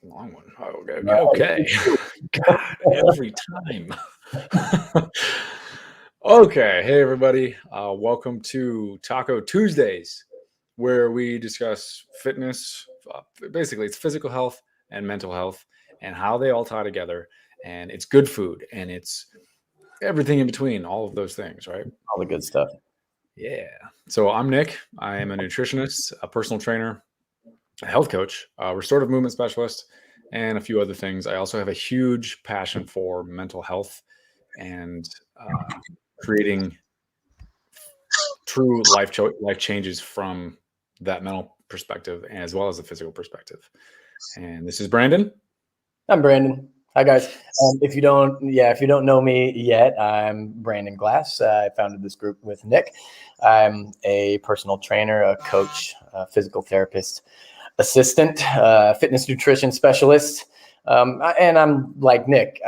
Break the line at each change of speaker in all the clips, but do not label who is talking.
Long one. Oh, okay. Okay. God, every time. Okay. Hey, everybody. Welcome to Taco Tuesdays, where we discuss fitness. Basically, it's physical health and mental health and how they all tie together. And it's good food and it's everything in between, all of those things, right?
All the good stuff.
Yeah. So I'm Nick. I am a nutritionist, a personal trainer, a health coach, a restorative movement specialist, and a few other things. I also have a huge passion for mental health and creating true life changes from that mental perspective as well as the physical perspective. And this is Brandon.
I'm Brandon. Hi guys. If you don't know me yet, I'm Brandon Glass. I founded this group with Nick. I'm a personal trainer, a coach, a physical therapist, assistant, fitness nutrition specialist, and I'm like Nick.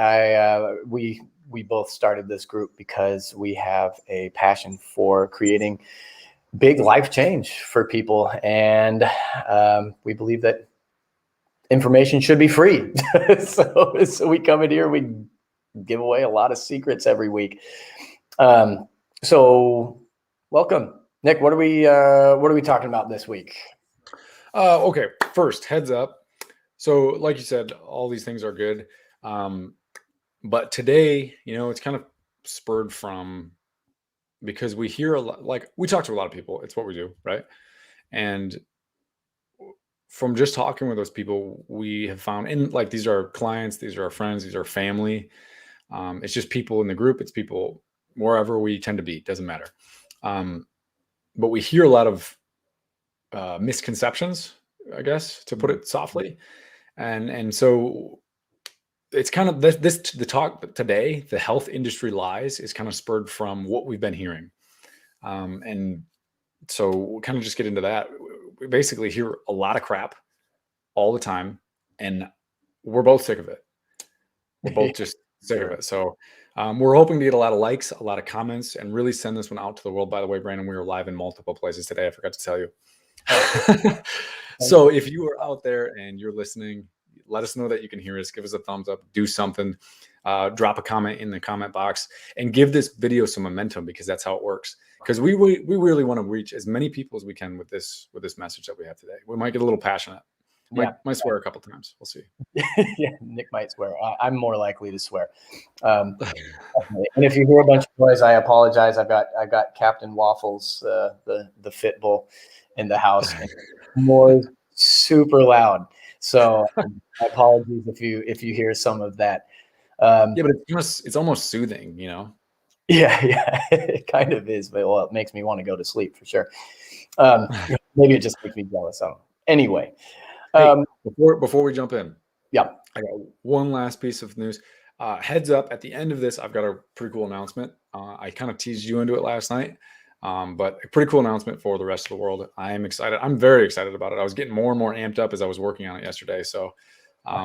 We both started this group because we have a passion for creating big life change for people, and we believe that information should be free. so we come in here, we give away a lot of secrets every week. So welcome, Nick. What are we talking about this week?
Okay. First, heads up. So, like you said, all these things are good. But today, it's kind of spurred from because we hear a lot, like we talk to a lot of people. It's what we do, right? And from just talking with those people, we have found, and like these are our clients, these are our friends, these are family. It's just people in the group. It's people wherever we tend to be. Doesn't matter. But we hear a lot of misconceptions, I guess, to put it softly. And so it's kind of the talk today, the health industry lies, is kind of spurred from what we've been hearing. And so we'll kind of just get into that. We basically hear a lot of crap all the time, and we're both sick of it. We're both just sick of it. So we're hoping to get a lot of likes, a lot of comments, and really send this one out to the world. By the way, Brandon, we were live in multiple places today. I forgot to tell you. So if you are out there and you're listening, let us know that you can hear us. Give us a thumbs up, do something, drop a comment in the comment box, and give this video some momentum, because that's how it works. Because we really want to reach as many people as we can with this message that we have today. We might get a little passionate. Might swear a couple times. We'll see.
Yeah, Nick might swear. I'm more likely to swear. And if you hear a bunch of noise, I apologize. I've got Captain Waffles, the fit bull, in the house. More super loud. So apologies if you hear some of that.
Yeah, but it's almost soothing,
Yeah, it kind of is. But well, it makes me want to go to sleep for sure. Maybe it just makes me jealous. So anyway.
Hey, before we jump in,
yeah,
I got one last piece of news. Heads up, at the end of this, I've got a pretty cool announcement. I kind of teased you into it last night, but a pretty cool announcement for the rest of the world. I am excited. I'm very excited about it. I was getting more and more amped up as I was working on it yesterday. So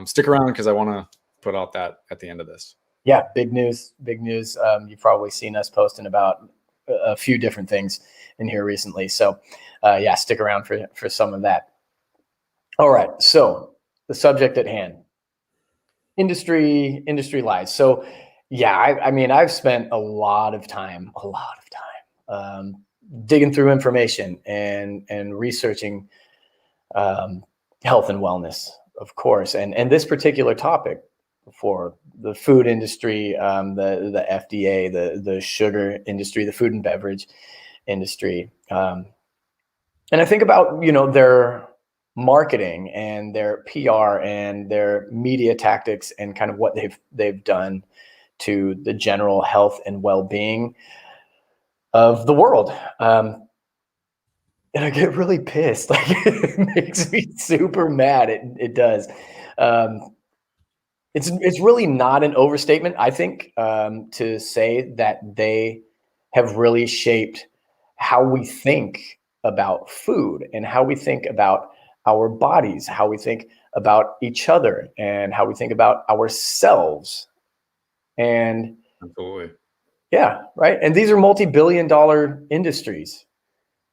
stick around, because I want to put out that at the end of this.
Yeah, big news. You've probably seen us posting about a few different things in here recently. So yeah, stick around for some of that. All right, so the subject at hand, industry lies. So yeah, I mean, I've spent a lot of time digging through information and researching health and wellness, of course, and this particular topic for the food industry, the FDA, the sugar industry, the food and beverage industry, and I think about their marketing and their PR and their media tactics and kind of what they've done to the general health and well-being of the world. And I get really pissed. Like, it makes me super mad. It does. It's really not an overstatement, I think, to say that they have really shaped how we think about food and how we think about our bodies, how we think about each other, and how we think about ourselves. And
absolutely,
yeah, right. And these are multi-billion-dollar industries.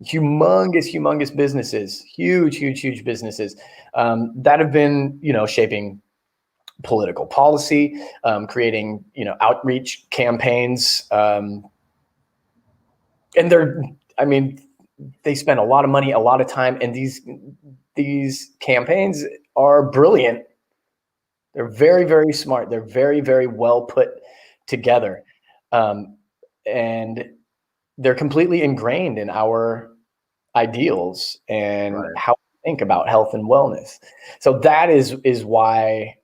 humongous businesses, huge businesses that have been, shaping political policy, creating, outreach campaigns. And they spend a lot of money, a lot of time, and these campaigns are brilliant. They're very smart. They're very well put together. And they're completely ingrained in our ideals and how we think about health and wellness. So that is why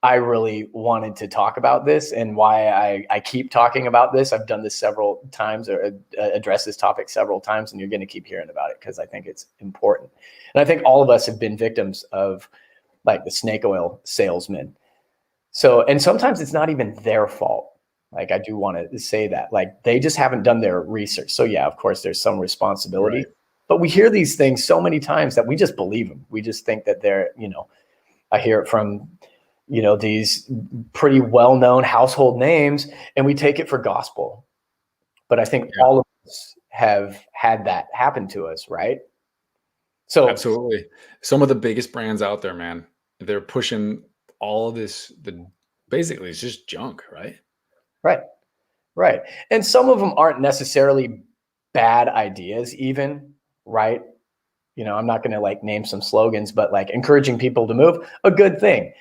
I really wanted to talk about this, and why I keep talking about this. I've done this several times, or addressed this topic several times, and you're going to keep hearing about it because I think it's important. And I think all of us have been victims of like the snake oil salesman. So, and sometimes it's not even their fault. Like, I do want to say that, like, they just haven't done their research. So yeah, of course there's some responsibility, but we hear these things so many times that we just believe them. We just think that they're, I hear it from, these pretty well-known household names, and we take it for gospel. But I think all of us have had that happen to us, right? So
absolutely. Some of the biggest brands out there, man, they're pushing all of this, basically it's just junk, right?
Right. And some of them aren't necessarily bad ideas even, right? I'm not going to like name some slogans, but like encouraging people to move, a good thing.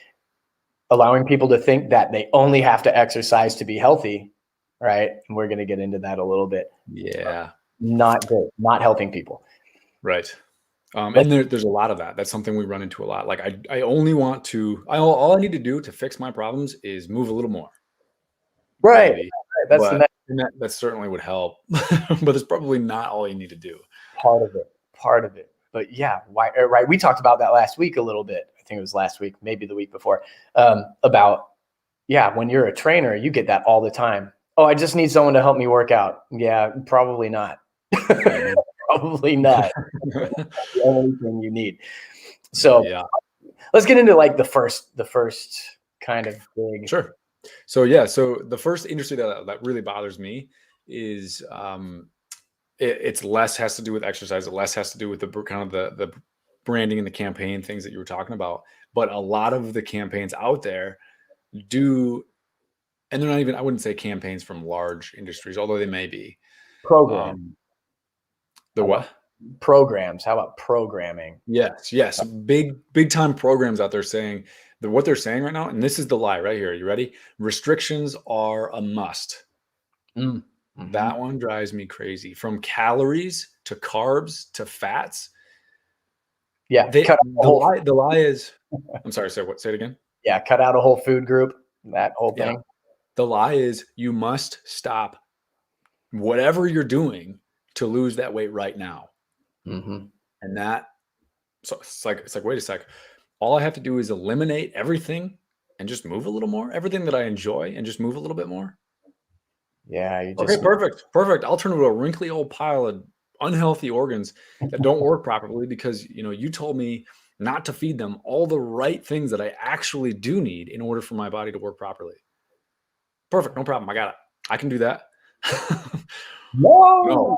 Allowing people to think that they only have to exercise to be healthy, right? And we're going to get into that a little bit.
Yeah.
Not good. Not helping people.
Right. And there's a lot of that. That's something we run into a lot. Like I only want to, all I need to do to fix my problems is move a little more.
Right.
Maybe.
That's
that certainly would help, but it's probably not all you need to do.
Part of it. But yeah, right. We talked about that last week a little bit. I think it was last week, maybe the week before, about, when you're a trainer, you get that all the time. Oh, I just need someone to help me work out. Yeah, probably not. Probably not. The only thing you need. So let's get into like the first kind of big.
Sure. So so the first industry that really bothers me is it's less has to do with exercise. It less has to do with the kind of the branding and the campaign things that you were talking about. But a lot of the campaigns out there do, and they're not even, I wouldn't say campaigns from large industries, although they may be.
Program.
The what?
Programs. How about programming?
Yes. Big time programs out there saying that what they're saying right now, and this is the lie right here. You ready? Restrictions are a must. Mm-hmm. That one drives me crazy. From calories to carbs to fats.
Yeah.
The lie is, I'm sorry, say it again.
Yeah. Cut out a whole food group, that whole thing.
Yeah. The lie is you must stop whatever you're doing to lose that weight right now.
Mm-hmm.
And so it's like, wait a sec. All I have to do is eliminate everything and just move a little more, everything that I enjoy, and just move a little bit more.
Yeah.
Okay, perfect. I'll turn into a wrinkly old pile of unhealthy organs that don't work properly because, you told me not to feed them all the right things that I actually do need in order for my body to work properly. Perfect. No problem. I got it. I can do that. No,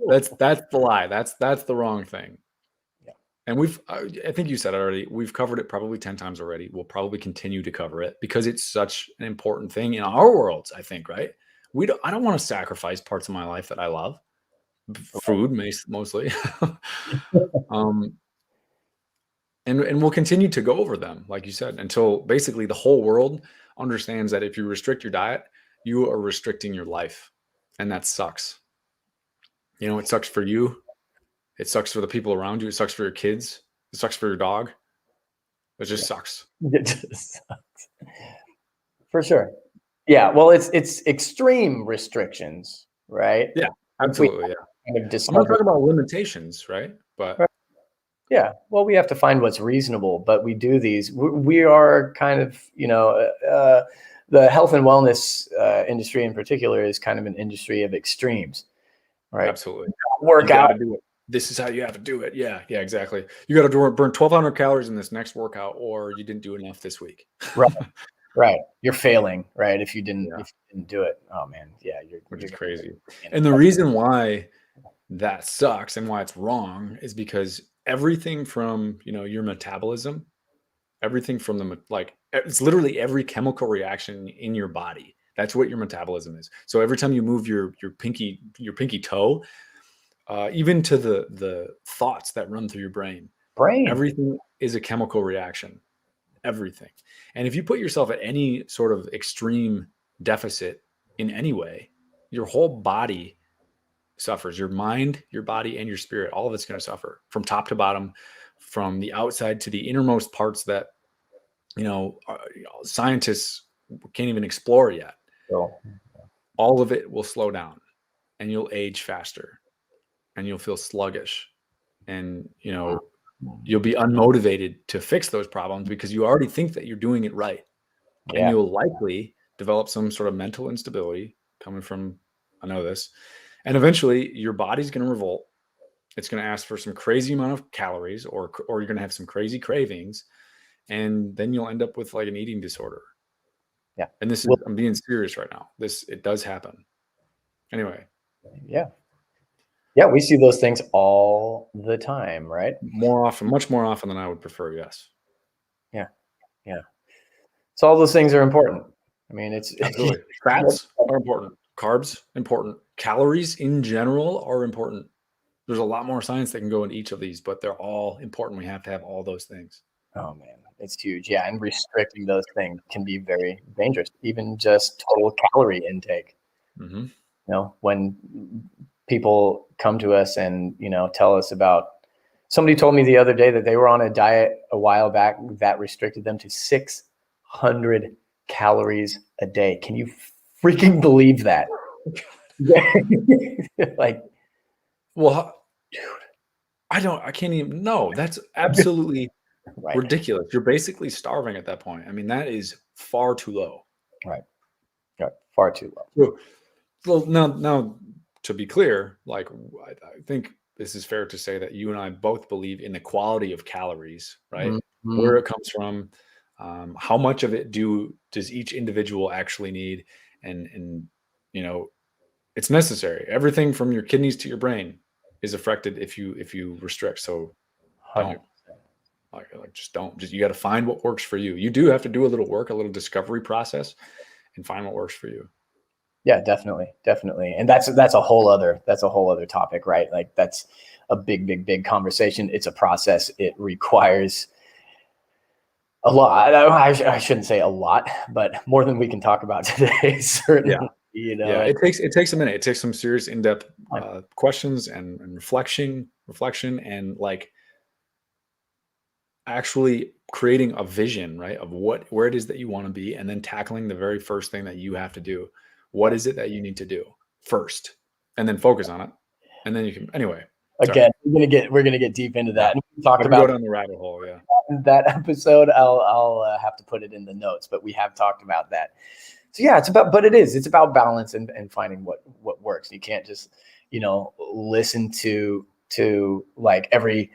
that's the lie. That's the wrong thing. Yeah. And I think you said it already. We've covered it probably 10 times already. We'll probably continue to cover it because it's such an important thing in our worlds, I think, right? I don't want to sacrifice parts of my life that I love. Food, mostly. And we'll continue to go over them, like you said, until basically the whole world understands that if you restrict your diet, you are restricting your life. And that sucks. It sucks for you. It sucks for the people around you. It sucks for your kids. It sucks for your dog. It just sucks.
It just sucks. For sure. Yeah. Well, it's extreme restrictions, right?
Yeah, absolutely. Yeah. I'm not talking about limitations, right? But
yeah, well, we have to find what's reasonable, but we do these. We are kind of, the health and wellness industry in particular is kind of an industry of extremes, right?
Absolutely.
Work out.
Do it. This is how you have to do it. Yeah, exactly. You got to burn 1,200 calories in this next workout, or you didn't do enough this week.
Right. You're failing, right? If you didn't do it. Oh man, yeah,
which is crazy. And the reason why that sucks and why it's wrong is because everything from, your metabolism, everything from it's literally every chemical reaction in your body. That's what your metabolism is. So every time you move your pinky toe, even to the thoughts that run through your brain, everything is a chemical reaction. Everything. And if you put yourself at any sort of extreme deficit in any way, your whole body suffers. Your mind, your body, and your spirit, all of it's going to suffer from top to bottom, from the outside to the innermost parts that, scientists can't even explore yet. All of it will slow down and you'll age faster and you'll feel sluggish and, you'll be unmotivated to fix those problems because you already think that you're doing it right. Yeah. And you'll likely develop some sort of mental instability coming from, I know this, and eventually your body's going to revolt. It's going to ask for some crazy amount of calories or you're going to have some crazy cravings. And then you'll end up with like an eating disorder.
Yeah.
And I'm being serious right now. It does happen. Anyway.
Yeah. Yeah. We see those things all the time, right?
More often, much more often than I would prefer. Yes.
Yeah. Yeah. So all those things are important. I mean, it's
absolutely. Fats are important. Carbs, important. Calories in general are important. There's a lot more science that can go into each of these, but they're all important. We have to have all those things.
Oh man, it's huge. Yeah. And restricting those things can be very dangerous, even just total calorie intake.
Mm-hmm.
When people come to us and, tell us about, somebody told me the other day that they were on a diet a while back that restricted them to 600 calories a day. Can you freaking believe that? Like,
well, dude, I can't even, no, that's absolutely ridiculous. You're basically starving at that point. I mean, that is far too low.
Right. Far too low.
Well, now to be clear, like I think this is fair to say that you and I both believe in the quality of calories, right? Mm-hmm. Where it comes from, how much of it does each individual actually need, and it's necessary. Everything from your kidneys to your brain is affected if you restrict. So don't just don't. You got to find what works for you. You do have to do a little work, a little discovery process, and find what works for you.
Yeah, definitely. And that's a whole other topic, right? Like that's a big conversation. It's a process. It requires a lot. I shouldn't say a lot, but more than we can talk about today, certainly.
Yeah. It takes a minute. It takes some serious in-depth questions and reflection and like actually creating a vision, right, of where it is that you want to be, and then tackling the very first thing that you have to do. What is it that you need to do first, and then focus on it, and then you can. Anyway,
again, we're gonna get deep into that.
And we talked about go down the rabbit hole. Yeah,
that episode, I'll have to put it in the notes, but we have talked about that. So yeah, it's about balance and finding what works. You can't just listen to like every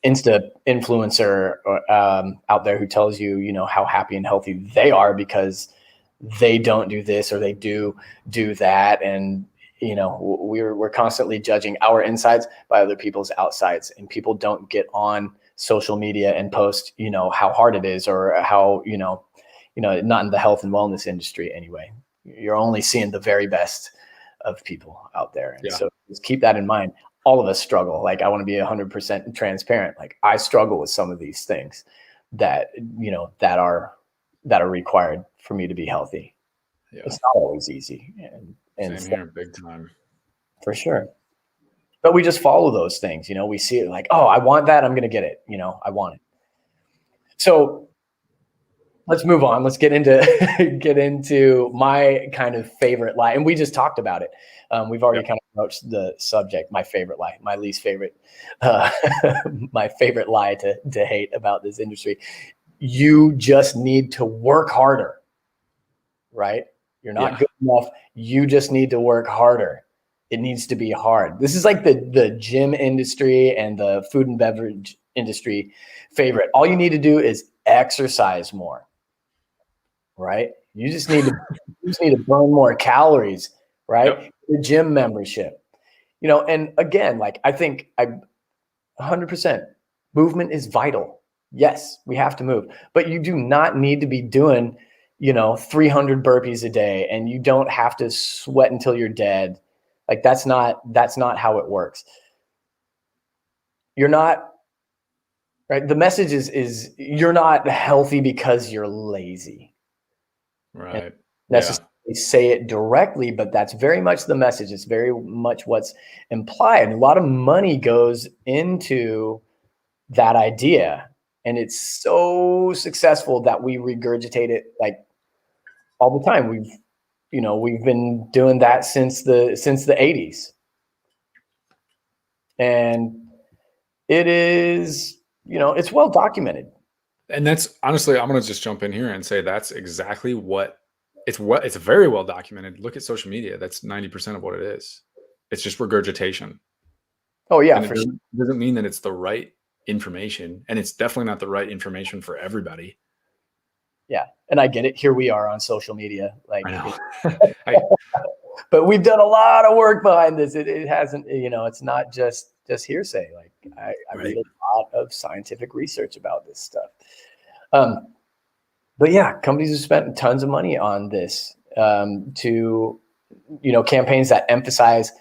Insta influencer out there who tells you how happy and healthy they are because they don't do this or they do that, and we're constantly judging our insides by other people's outsides, and people don't get on social media and post how hard it is or how not in the health and wellness industry anyway. You're only seeing the very best of people out there, and so just keep that in mind. All of us struggle. Like I want to be 100% transparent. Like I struggle with some of these things that that are required for me to be healthy. Yeah. It's not always easy, and
same here, big time,
for sure. But we just follow those things. We see it like, oh, I want that, I'm going to get it. I want it. So let's move on. Let's get into my kind of favorite lie, and we just talked about it. We've already kind of approached the subject. My favorite lie, my least favorite, my favorite lie to hate about this industry. You just need to work harder, right? You're not good enough. You just need to work harder. It needs to be hard. This is like the gym industry and the food and beverage industry favorite. All you need to do is exercise more, right? You just need to burn more calories, right? Yep. The gym membership. You know, and again, like I think 100% movement is vital. Yes, we have to move, but you do not need to be doing, 300 burpees a day, and you don't have to sweat until you're dead. Like that's not how it works. You're not, right? The message is you're not healthy because you're lazy.
Right.
Necessarily say it directly, but that's very much the message. It's very much what's implied. A lot of money goes into that idea, and it's so successful that we regurgitate it like all the time. We've been doing that since the 80s, and it is, it's well documented.
And that's honestly, I'm going to just jump in here and say that's exactly what it's very well documented. Look at social media. That's 90% of what it is. It's just regurgitation.
Oh yeah,
And it
for sure.
doesn't mean that it's the right information, and it's definitely not the right information for everybody.
Yeah, and I get it. Here we are on social media, like,
I know.
but we've done a lot of work behind this. It hasn't, it's not just hearsay. Like I read a lot of scientific research about this stuff. But yeah, companies have spent tons of money on this, to, campaigns that emphasize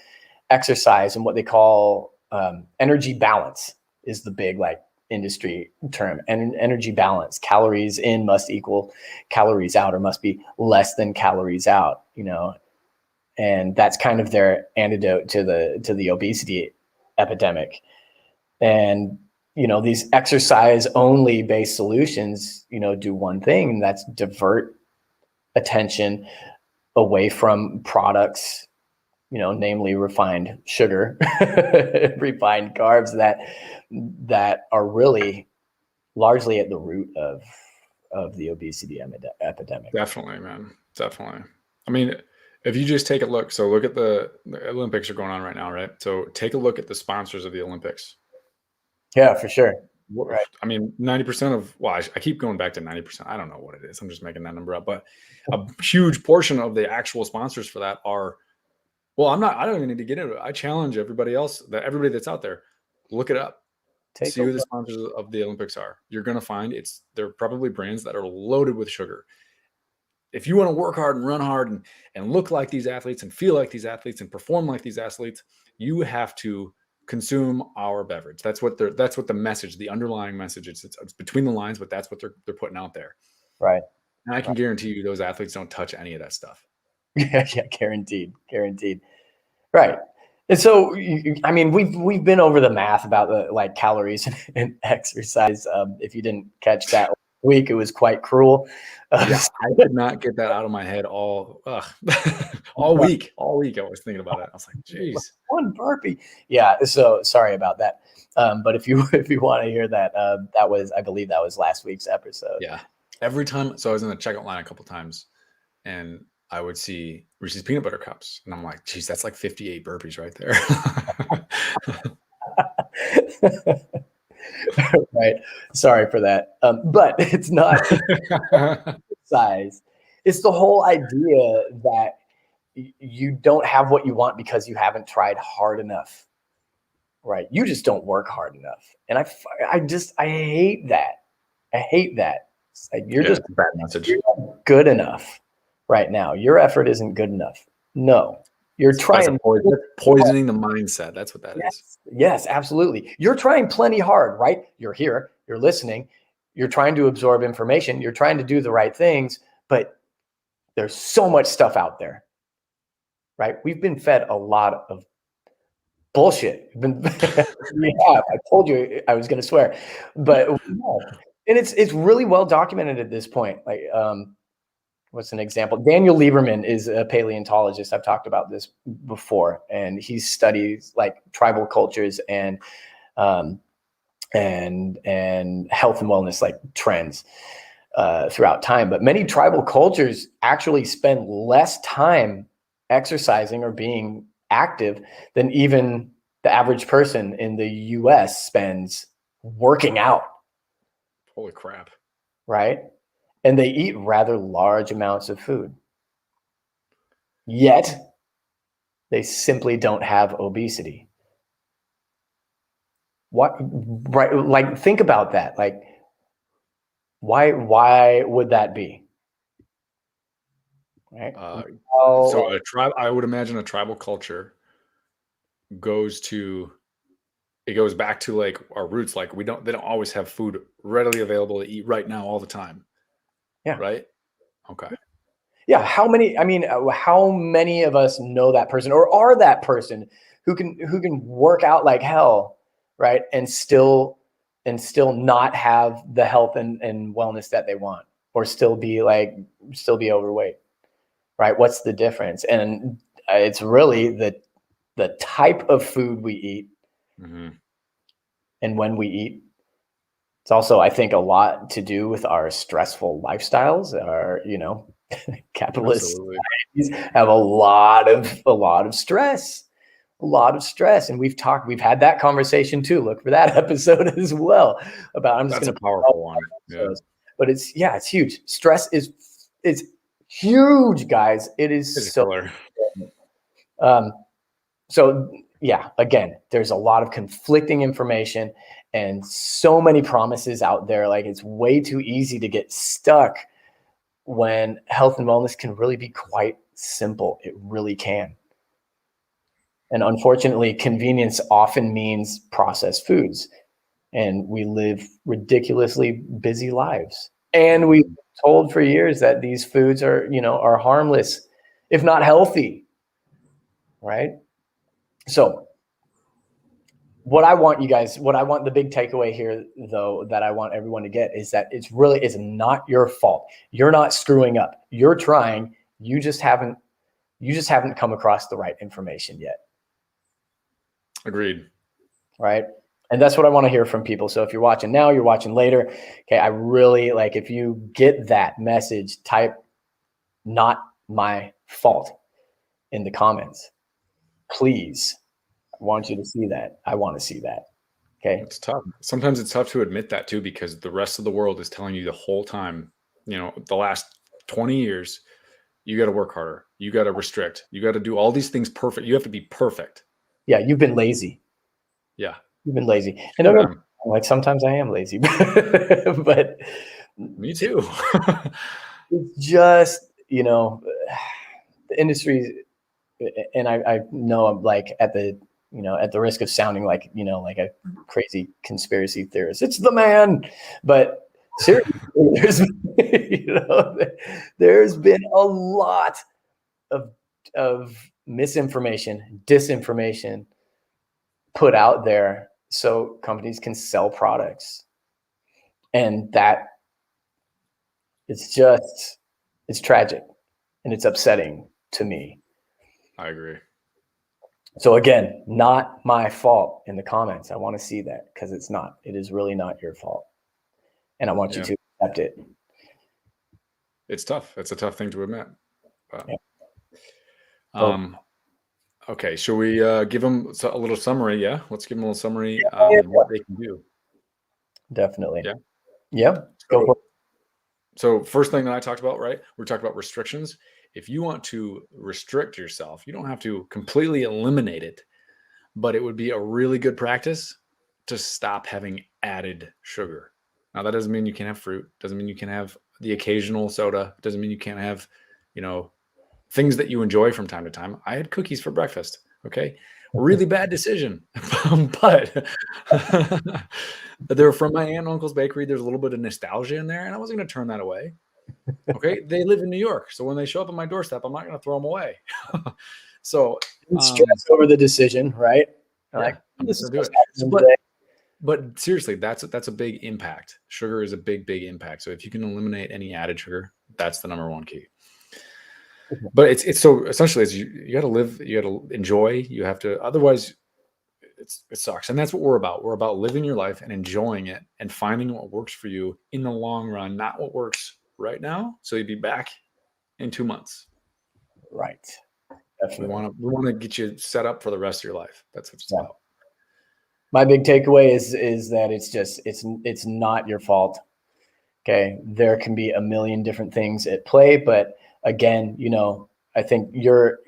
exercise and what they call energy balance is the big industry term. And energy balance, calories in must equal calories out, or must be less than calories out, and that's kind of their antidote to the obesity epidemic. And these exercise only based solutions do one thing, and that's divert attention away from products, namely refined sugar, refined carbs that are really largely at the root of the obesity epidemic.
Definitely, man. Definitely. I mean, if you just take a look, so look at the Olympics are going on right now, right? So take a look at the sponsors of the Olympics.
Yeah, for sure. Right.
I mean, 90% of, well, I keep going back to 90%. I don't know what it is. I'm just making that number up, but a huge portion of the actual sponsors for that are, well, I don't even need to get into it. I challenge everybody else, everybody that's out there, look it up. See who the sponsors of the Olympics are. You're going to find they're probably brands that are loaded with sugar. If you want to work hard and run hard and look like these athletes and feel like these athletes and perform like these athletes, you have to consume our beverage. That's what the message, the underlying message. It's between the lines, but that's what they're putting out there.
Right.
And I can guarantee you those athletes don't touch any of that stuff.
Yeah, guaranteed. Right. And so, I mean, we've been over the math about the calories and exercise. If you didn't catch that week, it was quite cruel.
Yeah, I could not get that out of my head all week. All week I was thinking about it. I was like, geez.
One burpee. Yeah. So sorry about that. But if you want to hear that, I believe that was last week's episode.
Yeah. Every time. So I was in the checkout line a couple times, and I would see Reese's peanut butter cups, and I'm like, geez, that's like 58 burpees right there.
Right. Sorry for that. But it's not size. It's the whole idea that you don't have what you want because you haven't tried hard enough. Right. You just don't work hard enough. And I hate that. I hate that. It's like you're just
bad message.
You're not good enough right now. Your effort isn't good enough. No. You're trying
poisoning the mindset. That's what that is.
Yes, absolutely. You're trying plenty hard, right? You're here, you're listening, you're trying to absorb information, you're trying to do the right things, but there's so much stuff out there, right? We've been fed a lot of bullshit. I told you I was going to swear, but and it's really well documented at this point. Like, what's an example? Daniel Lieberman is a paleontologist. I've talked about this before, and he studies tribal cultures and health and wellness trends throughout time. But many tribal cultures actually spend less time exercising or being active than even the average person in the US spends working out.
Holy crap.
Right? And they eat rather large amounts of food. Yet, They simply don't have obesity. What, right? Like, think about that. Like, why would that be? Right?
So a tribe, I would imagine a tribal culture goes to it goes back to like our roots. Like they don't always have food readily available to eat right now all the time.
Yeah.
Right. Okay.
Yeah. How many of us know that person or are that person who can work out like hell, right? And still not have the health and wellness that they want, or still be overweight, right? What's the difference? And it's really the type of food we eat and when we eat. It's also, I think, a lot to do with our stressful lifestyles. Our, capitalist societies have a lot of stress, and we've had that conversation too. Look for that episode as well about. I'm just going to
powerful one,
but it's huge. Stress is huge, guys. It is so. So yeah, again, there's a lot of conflicting information and so many promises out there. Like, it's way too easy to get stuck when health and wellness can really be quite simple. It really can. And unfortunately, convenience often means processed foods. And we live ridiculously busy lives. And we've been told for years that these foods are harmless, if not healthy. Right? So what I want the big takeaway here, though, that I want everyone to get is that it's not your fault. You're not screwing up. You're trying. You just haven't come across the right information yet.
Agreed.
Right. And that's what I want to hear from people. So if you're watching now, you're watching later. Okay. I really like, if you get that message, type "not my fault" in the comments, please. I want you to see that. I want to see that. Okay.
It's tough. Sometimes it's tough to admit that too, because the rest of the world is telling you the whole time, the last 20 years, you got to work harder. You got to restrict. You got to do all these things perfect. You have to be perfect.
Yeah. You've been lazy.
Yeah.
You've been lazy. And like, sometimes I am lazy, but
me too.
It's just, the industry, and I know I'm like at the risk of sounding like, like a crazy conspiracy theorist. It's the man. But seriously, there's been a lot of misinformation, disinformation put out there so companies can sell products. And that it's tragic and it's upsetting to me.
I agree.
So again, not my fault in the comments. I want to see that, because it's not. It is really not your fault. And I want you to accept it.
It's tough. It's a tough thing to admit. But, okay, shall we give them a little summary? Yeah, let's give them a little summary on what they can do.
Definitely.
Yeah.
Yeah. Go for it.
So first thing that I talked about, right? We talked about restrictions. If you want to restrict yourself, you don't have to completely eliminate it, but it would be a really good practice to stop having added sugar. Now, that doesn't mean you can't have fruit. Doesn't mean you can have the occasional soda. Doesn't mean you can't have, things that you enjoy from time to time. I had cookies for breakfast. Okay. Really bad decision, but they're from my aunt and uncle's bakery. There's a little bit of nostalgia in there, and I wasn't going to turn that away. Okay. They live in New York, so when they show up at my doorstep, I'm not going to throw them away. So
stress over the decision, right?
Like, this is do it. But seriously, that's a big impact. Sugar is a big impact. So if you can eliminate any added sugar, that's the number one key. But it's so essentially, you got to live, you got to enjoy, you have to, otherwise it sucks. And that's what we're about. We're about living your life and enjoying it and finding what works for you in the long run, not what works right now. So you'd be back in 2 months.
Right. Definitely.
We want to get you set up for the rest of your life. That's what it's about.
My big takeaway is that it's not your fault. Okay. There can be a million different things at play, but again, I think you're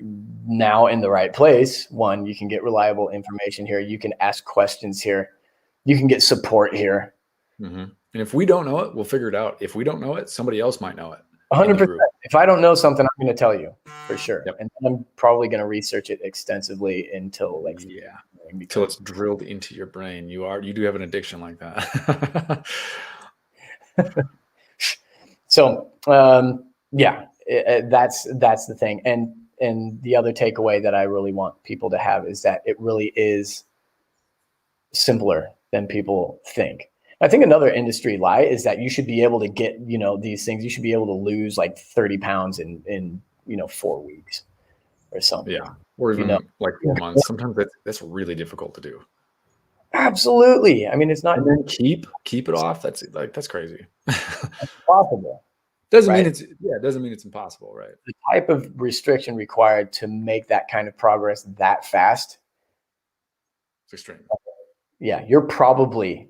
now in the right place. One, you can get reliable information here. You can ask questions here. You can get support here.
Mm-hmm. And if we don't know it, we'll figure it out. If we don't know it, somebody else might know it.
100%. If I don't know something, I'm going to tell you for sure.
Yep.
And I'm probably going to research it extensively until like,
until it's drilled into your brain. You do have an addiction like that.
So, yeah, that's the thing. And the other takeaway that I really want people to have is that it really is simpler than people think. I think another industry lie is that you should be able to get, these things, you should be able to lose like 30 pounds in 4 weeks or something.
Yeah. Or even like 4 months. Sometimes that's really difficult to do.
Absolutely. I mean, it's not.
And then keep it off. That's crazy.
Possible.
Doesn't mean it's impossible, right?
The type of restriction required to make that kind of progress that fast.
It's extreme.
Yeah,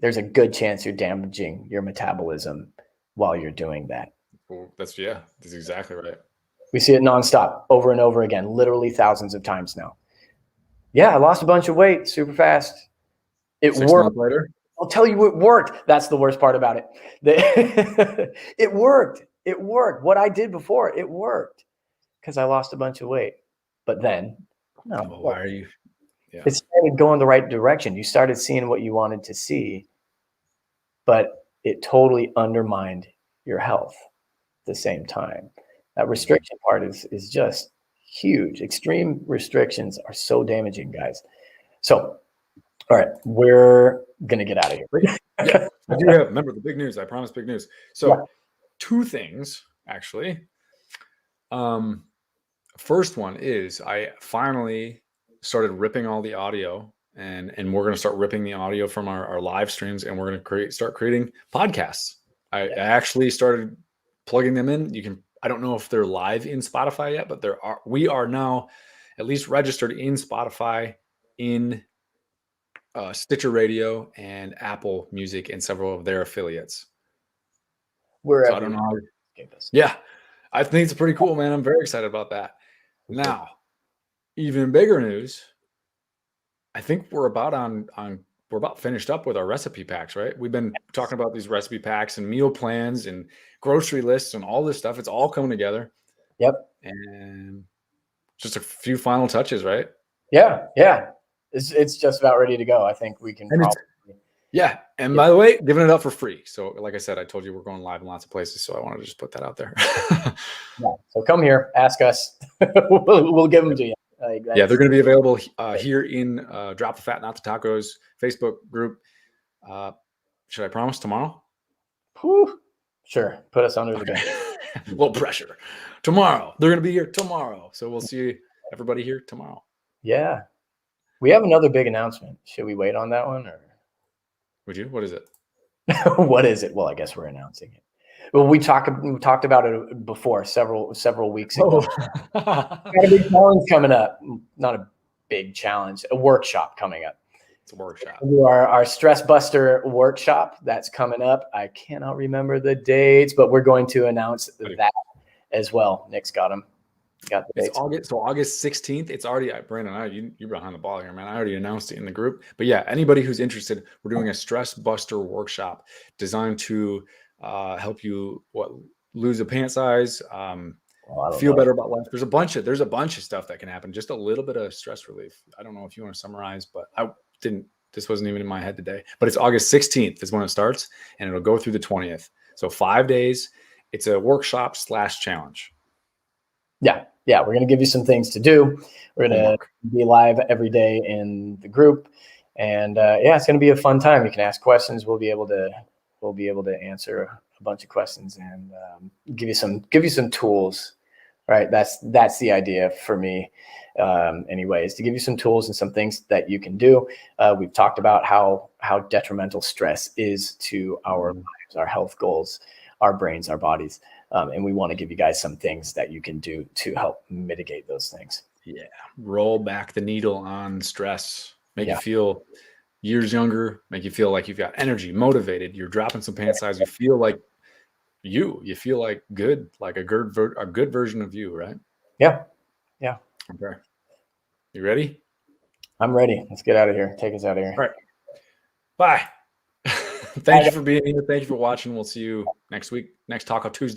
there's a good chance you're damaging your metabolism while you're doing that.
Well, that's exactly right.
We see it nonstop, over and over again, literally thousands of times now. Yeah, I lost a bunch of weight super fast. It
6
worked.
months later.
I'll tell you, it worked. That's the worst part about it. It worked. It worked. What I did before, it worked because I lost a bunch of weight. But then,
why are you? Yeah.
It started going the right direction. You started seeing what you wanted to see, but it totally undermined your health at the same time. That restriction part is just huge. Extreme restrictions are so damaging, guys. So, all right, we're going to get out of here.
Yeah, I do have, remember the big news. I promised big news. So 2 things, actually. First one is I finally started ripping all the audio and we're going to start ripping the audio from our live streams, and we're going to start creating podcasts. I actually started plugging them in. I don't know if they're live in Spotify yet, but we are now at least registered in Spotify, in Stitcher Radio, and Apple Music, and several of their affiliates. So I don't know yeah, I think it's pretty cool, man. I'm very excited about that. Now, even bigger news, I think we're about finished up with our recipe packs, right? We've been talking about these recipe packs and meal plans and grocery lists and all this stuff. It's all coming together.
Yep.
And just a few final touches, right?
Yeah. It's just about ready to go. I think we can probably.
Yeah. And by the way, giving it up for free. So like I said, I told you we're going live in lots of places. So I wanted to just put that out there.
Yeah. So come here, ask us. we'll give them to you.
Yeah, they're going to be available here in Drop the Fat, Not the Tacos Facebook group. Should I promise tomorrow?
Whew. Sure. Put us under the gun.
A little pressure. Tomorrow. They're going to be here tomorrow. So we'll see everybody here tomorrow.
Yeah. We have another big announcement. Should we wait on that one, or
would you? What is it?
What is it? Well, I guess we're announcing it. Well, we talked about it before several weeks ago. Got a big challenge coming up. Not a big challenge, a workshop coming up.
It's a workshop.
Our Stress Buster workshop that's coming up. I cannot remember the dates, but we're going to announce that as well. Nick's got them. Got the dates.
August 16th. It's already, Brandon, you're behind the ball here, man. I already announced it in the group. But yeah, anybody who's interested, we're doing a Stress Buster workshop designed to help you lose a pant size, feel better about life. There's a bunch of stuff that can happen. Just a little bit of stress relief. I don't know if you want to summarize, but this wasn't even in my head today. But it's August 16th is when it starts, and it'll go through the 20th. So 5 days. It's a workshop / challenge.
Yeah. We're going to give you some things to do. We're going to be live every day in the group, and it's going to be a fun time. You can ask questions. We'll be able to answer a bunch of questions and give you some tools. Right. That's the idea for me. Anyways, to give you some tools and some things that you can do. We've talked about how detrimental stress is to our lives, our health goals, our brains, our bodies. And we want to give you guys some things that you can do to help mitigate those things.
Yeah. Roll back the needle on stress. Make you feel years younger. Make you feel like you've got energy, motivated. You're dropping some pant size. You feel like you feel like good, like a good version of you, right?
Yeah. Yeah.
Okay. You ready?
I'm ready. Let's get out of here. Take us out of here.
All right. Bye. Thank you for being here. Thank you for watching. We'll see you next week, next Taco Tuesday.